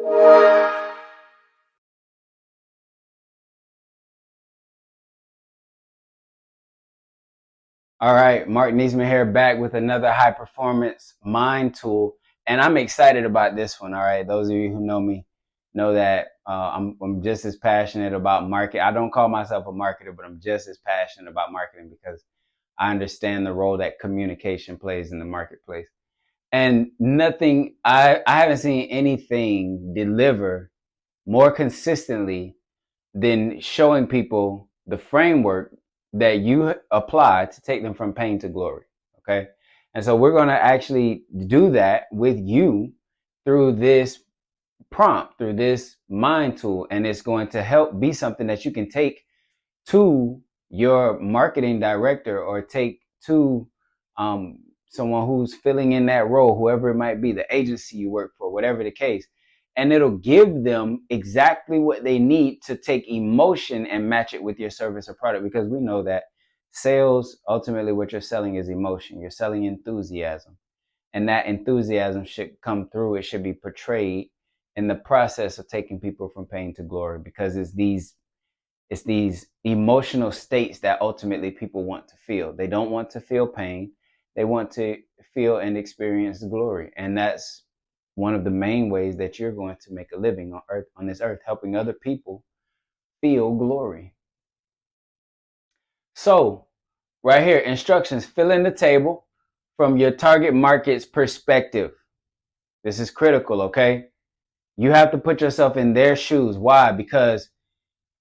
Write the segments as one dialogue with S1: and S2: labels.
S1: All right, Marq Neasman here, back with another high performance mind tool, and I'm excited about this one. All right, those of you who know me know that I'm just as passionate about market. I don't call myself a marketer, but I'm just as passionate about marketing because I understand the role that communication plays in the marketplace. And I haven't seen anything deliver more consistently than showing people the framework that you apply to take them from pain to glory. Okay. And so we're going to actually do that with you through this prompt, through this mind tool. And it's going to help be something that you can take to your marketing director or take to someone who's filling in that role, whoever it might be, the agency you work for, whatever the case. And it'll give them exactly what they need to take emotion and match it with your service or product, because we know that sales, ultimately what you're selling is emotion. You're selling enthusiasm, and that enthusiasm should come through. It should be portrayed in the process of taking people from pain to glory, because it's these emotional states that ultimately people want to feel. They don't want to feel pain. They want to feel and experience glory. And that's one of the main ways that you're going to make a living on this earth, helping other people feel glory. So right here, instructions: fill in the table from your target market's perspective. This is critical, okay? You have to put yourself in their shoes. Why? Because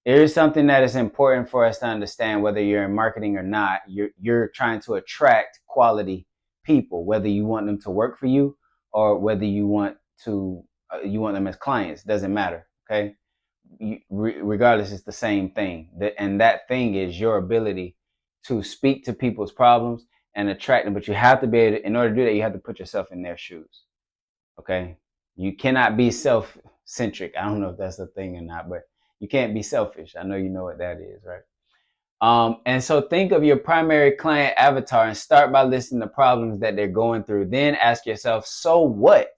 S1: there is something that is important for us to understand, whether you're in marketing or not. You're trying to attract quality people, whether you want them to work for you or whether you want them as clients. Doesn't matter, okay? Regardless, it's the same thing. And that thing is your ability to speak to people's problems and attract them. But you have to be able to, in order to do that, you have to put yourself in their shoes, okay? You cannot be self-centric. I don't know if that's a thing or not, but you can't be selfish. I know you know what that is, right? And so think of your primary client avatar and start by listing the problems that they're going through. Then ask yourself, so what?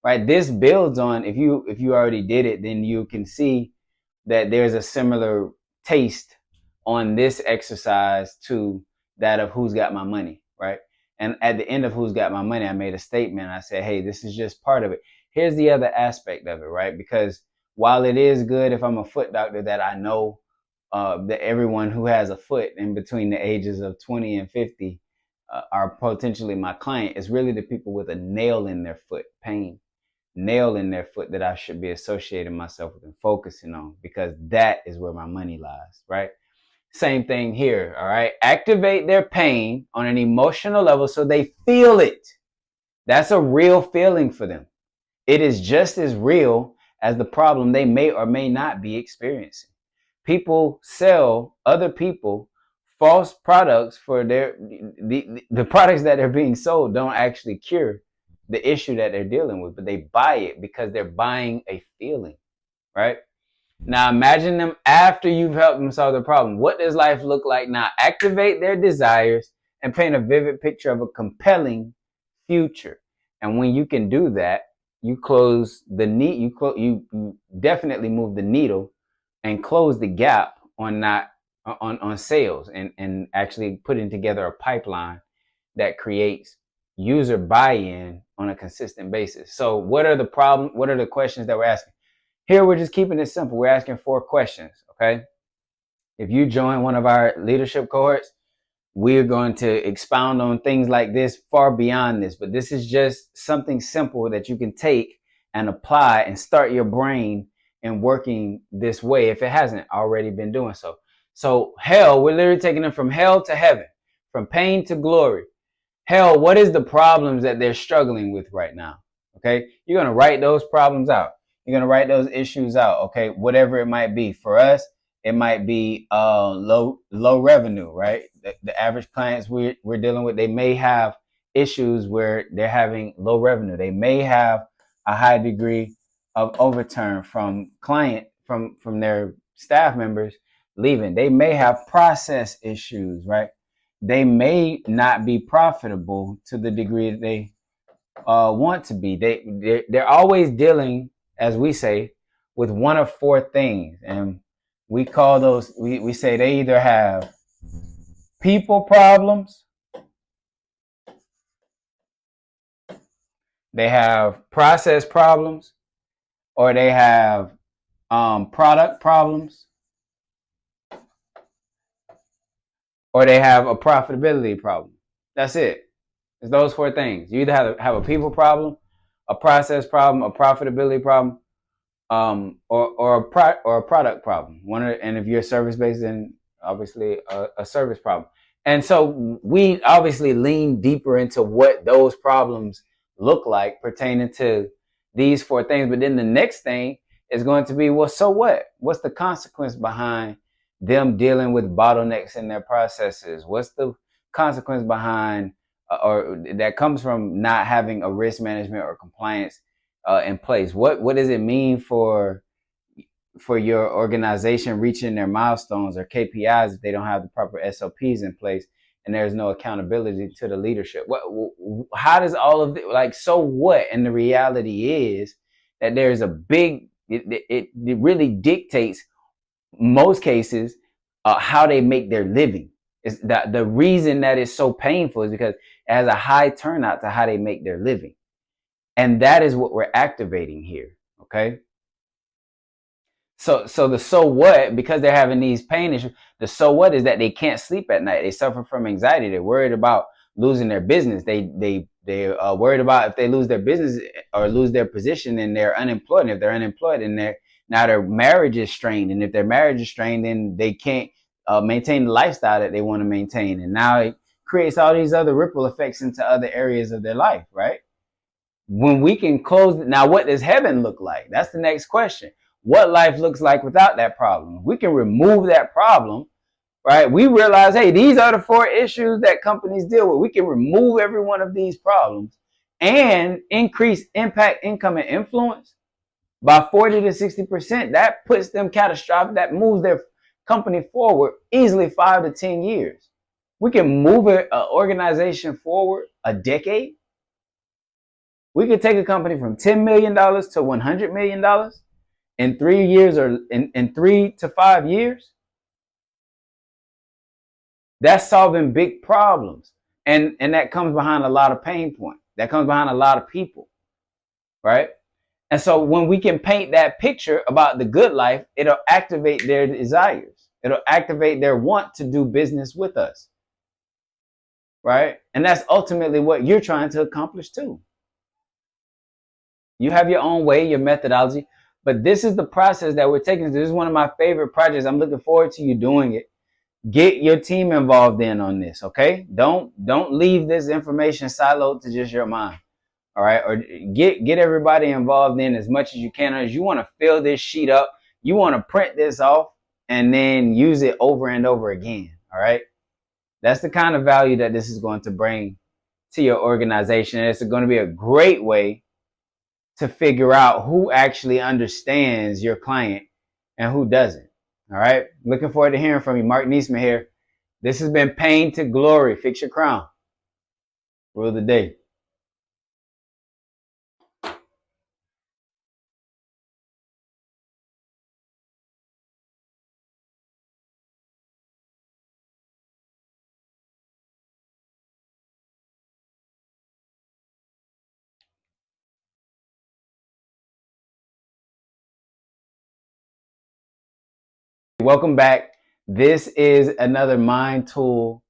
S1: Right? This builds on, if you already did it, then you can see that there's a similar taste on this exercise to that of Who's Got My Money, right? And at the end of Who's Got My Money, I made a statement. I said, hey, this is just part of it. Here's the other aspect of it, right? Because while it is good, if I'm a foot doctor, that I know that everyone who has a foot in between the ages of 20 and 50 are potentially my client, it's really the people with a nail in their foot, pain, nail in their foot, that I should be associating myself with and focusing on, because that is where my money lies, right? Same thing here, all right? Activate their pain on an emotional level so they feel it. That's a real feeling for them. It is just as real as the problem they may or may not be experiencing. People sell other people false products for the products that are being sold don't actually cure the issue that they're dealing with, but they buy it because they're buying a feeling, right? Now imagine them after you've helped them solve the problem. What does life look like now? Activate their desires and paint a vivid picture of a compelling future. And when you can do that, you close the need. You definitely move the needle and close the gap on sales, and actually putting together a pipeline that creates user buy-in on a consistent basis. So what are the problems? What are the questions that we're asking? Here, we're just keeping it simple. We're asking 4 questions, okay? If you join one of our leadership cohorts, we're going to expound on things like this far beyond this, but this is just something simple that you can take and apply and start your brain in working this way if it hasn't already been doing so. So hell, we're literally taking them from hell to heaven, from pain to glory. Hell, what is the problems that they're struggling with right now? Okay, you're going to write those problems out. You're going to write those issues out, okay, whatever it might be. For us, it might be low revenue, right? The average clients we're dealing with, they may have issues where they're having low revenue. They may have a high degree of overturn from their staff members leaving. They may have process issues, right? They may not be profitable to the degree that they want to be. They're always dealing as we say, with one of four things. And we call those, we say they either have people problems, they have process problems, or they have product problems, or they have a profitability problem. That's it. It's those four things. You either have a people problem, a process problem, a profitability problem, or a product problem. And if you're service based, then obviously a service problem. And so we obviously lean deeper into what those problems look like pertaining to these four things. But then the next thing is going to be, well, so what? What's the consequence behind them dealing with bottlenecks in their processes? What's the consequence behind or that comes from not having a risk management or compliance in place? What does it mean for your organization reaching their milestones or KPIs if they don't have the proper SOPs in place and there's no accountability to the leadership? How does all of it, like, so what? And the reality is that there's a big, it really dictates most cases how they make their living. Is that the reason that it's so painful is because it has a high turnout to how they make their living. And that is what we're activating here. Okay. So the so what, because they're having these pain issues, the so what is that they can't sleep at night. They suffer from anxiety. They're worried about losing their business. They're worried about if they lose their business or lose their position and they're unemployed. And if they're unemployed, and now their marriage is strained. And if their marriage is strained, then they can't maintain the lifestyle that they want to maintain. And now it creates all these other ripple effects into other areas of their life, right? When we can close, now what does heaven look like? That's the next question. What life looks like without that problem? If we can remove that problem, right? We realize, hey, these are the four issues that companies deal with. We can remove every one of these problems and increase impact, income, and influence by 40 to 60%. That puts them catastrophic. That moves their company forward easily 5 to 10 years. We can move an organization forward a decade. We could take a company from $10 million to $100 million in 3 years, or in 3 to 5 years. That's solving big problems. And that comes behind a lot of pain points. That comes behind a lot of people, right? And so when we can paint that picture about the good life, it'll activate their desires. It'll activate their want to do business with us, right? And that's ultimately what you're trying to accomplish too. You have your own way, your methodology, but this is the process that we're taking. This is one of my favorite projects. I'm looking forward to you doing it. Get your team involved in on this, okay? Don't leave this information siloed to just your mind, all right? Or get everybody involved in as much as you can. As you want to fill this sheet up, you want to print this off and then use it over and over again, all right? That's the kind of value that this is going to bring to your organization. And it's going to be a great way to figure out who actually understands your client and who doesn't. All right. Looking forward to hearing from you. Marq Neasman here. This has been Pain to Glory. Fix your crown. Rule of the day. Welcome back. This is another Mind Tool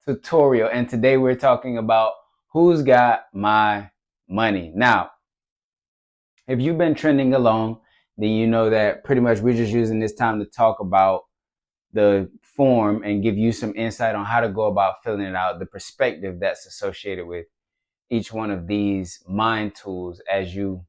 S1: tutorial. And today we're talking about who's got my money. Now, if you've been trending along, then you know that pretty much we're just using this time to talk about the form and give you some insight on how to go about filling it out, the perspective that's associated with each one of these mind tools as you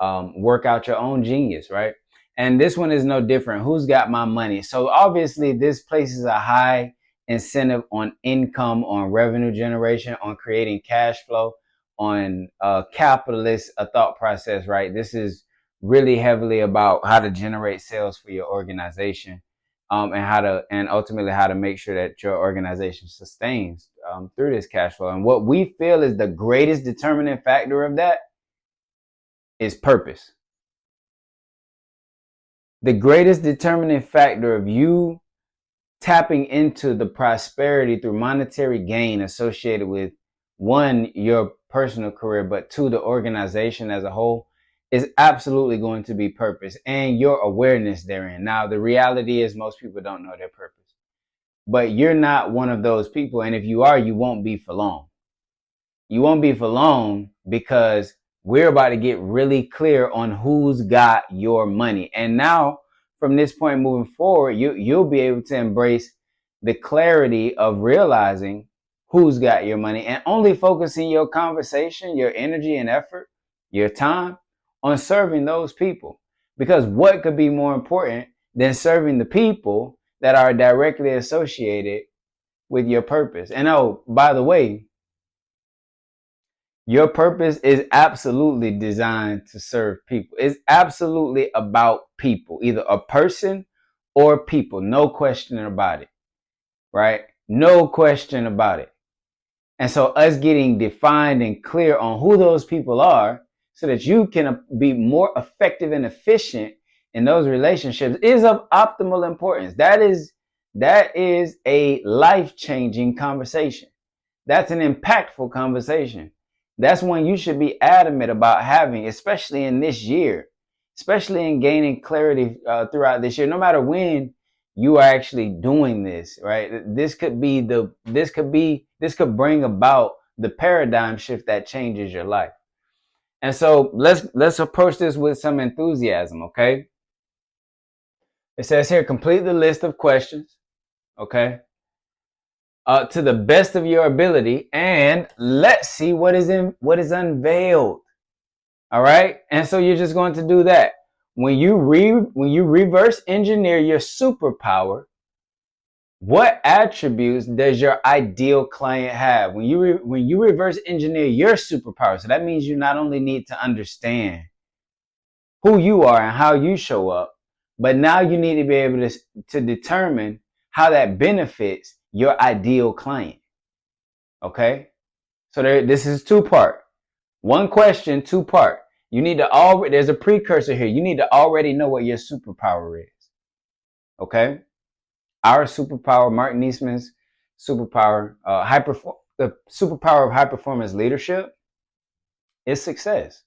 S1: work out your own genius, right? And this one is no different. Who's got my money? So obviously this places a high incentive on income, on revenue generation, on creating cash flow, on capitalist thought process, right? This is really heavily about how to generate sales for your organization, and ultimately how to make sure that your organization sustains through this cash flow. And what we feel is the greatest determining factor of that is purpose. The greatest determining factor of you tapping into the prosperity through monetary gain associated with, one, your personal career, but two, the organization as a whole, is absolutely going to be purpose and your awareness therein. Now, the reality is most people don't know their purpose, but you're not one of those people. And if you are, you won't be for long. You won't be for long because we're about to get really clear on who's got your money. And now, from this point moving forward, you'll be able to embrace the clarity of realizing who's got your money and only focusing your conversation, your energy and effort, your time on serving those people. Because what could be more important than serving the people that are directly associated with your purpose? And oh, by the way, your purpose is absolutely designed to serve people. It's absolutely about people, either a person or people. No question about it, right? No question about it. And so us getting defined and clear on who those people are so that you can be more effective and efficient in those relationships is of optimal importance. That is a life-changing conversation. That's an impactful conversation. That's one you should be adamant about having, especially in this year, especially in gaining clarity throughout this year, no matter when you are actually doing this, right? This could bring about the paradigm shift that changes your life. And so let's approach this with some enthusiasm, okay? It says here, complete the list of questions, okay? To the best of your ability, and let's see what is unveiled. All right, and so you're just going to do that. When you reverse engineer your superpower, what attributes does your ideal client have? When you reverse engineer your superpower, so that means you not only need to understand who you are and how you show up, but now you need to be able to determine how that benefits your ideal client. Okay? So this is two-part. One question, two-part. You need to there's a precursor here. You need to already know what your superpower is. Okay? Our superpower, Marq Neasman's superpower, the superpower of high performance leadership is success.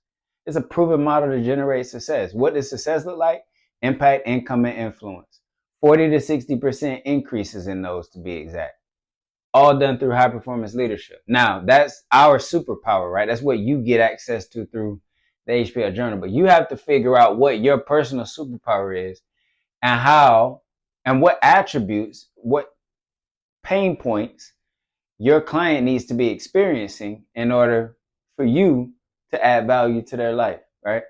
S1: It's a proven model to generate success. What does success look like? Impact, income, and influence. 40 to 60% increases in those, to be exact. All done through high performance leadership. Now, that's our superpower, right? That's what you get access to through the HPL journal. But you have to figure out what your personal superpower is and how and what attributes, what pain points your client needs to be experiencing in order for you to add value to their life, right?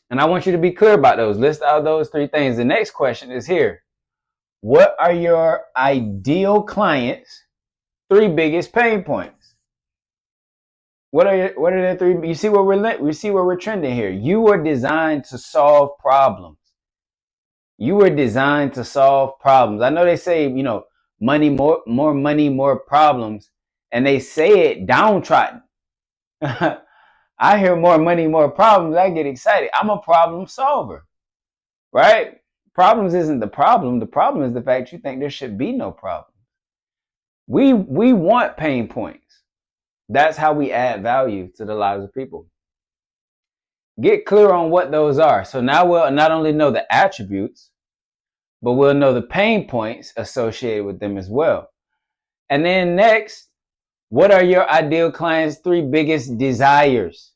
S1: And I want you to be clear about those. List out those three things. The next question is here. What are your ideal clients' three biggest pain points? What are the three? You see where we're trending here. You were designed to solve problems. You were designed to solve problems. I know they say, money, more money, more problems, and they say it downtrodden. I hear more money, more problems. I get excited. I'm a problem solver, right? Problems isn't the problem. The problem is the fact you think there should be no problem. We want pain points. That's how we add value to the lives of people. Get clear on what those are. So now we'll not only know the attributes, but we'll know the pain points associated with them as well. And then next, what are your ideal clients' three biggest desires?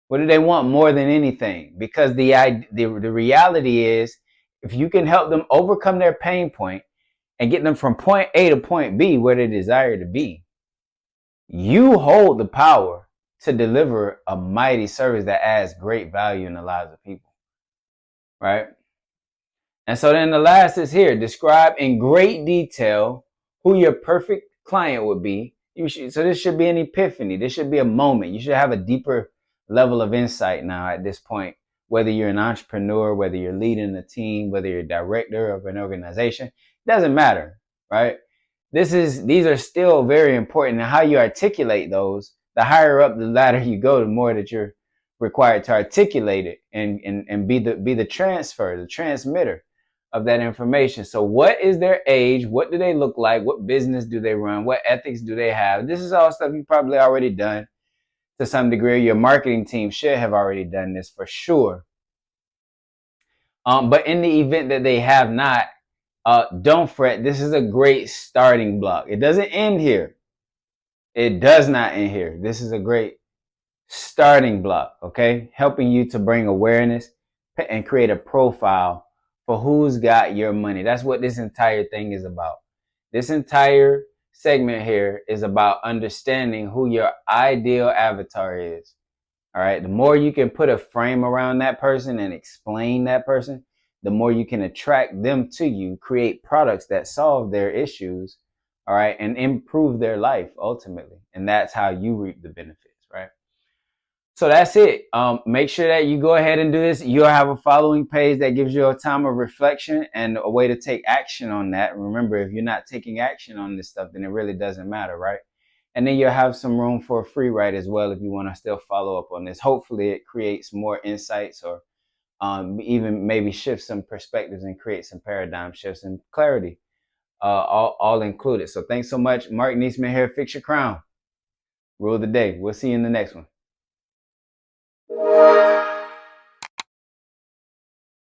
S1: What do they want more than anything? Because the reality is, if you can help them overcome their pain point and get them from point A to point B where they desire to be, you hold the power to deliver a mighty service that adds great value in the lives of people, right? And so then the last is here. Describe in great detail who your perfect client would be. So this should be an epiphany. This should be a moment. You should have a deeper level of insight now at this point, whether you're an entrepreneur, whether you're leading a team, whether you're a director of an organization, it doesn't matter, right? These are still very important. And how you articulate those, the higher up the ladder you go, the more that you're required to articulate it and be the transfer, the transmitter of that information. So what is their age? What do they look like? What business do they run? What ethics do they have? This is all stuff you've probably already done to some degree. Your marketing team should have already done this for sure. But in the event that they have not, don't fret. This is a great starting block. It doesn't end here. It does not end here. This is a great starting block, okay? Helping you to bring awareness and create a profile for who's got your money. That's what this entire thing is about. This entire segment here is about understanding who your ideal avatar is. All right. The more you can put a frame around that person and explain that person, the more you can attract them to you, create products that solve their issues. All right. And improve their life ultimately. And that's how you reap the benefits. Right. So that's it. Make sure that you go ahead and do this. You'll have a following page that gives you a time of reflection and a way to take action on that. Remember, if you're not taking action on this stuff, then it really doesn't matter, right? And then you'll have some room for a free write as well if you want to still follow up on this. Hopefully it creates more insights or even maybe shift some perspectives and create some paradigm shifts and clarity, all included. So thanks so much. Marq Neasman here. Fix your crown. Rule of the day. We'll see you in the next one.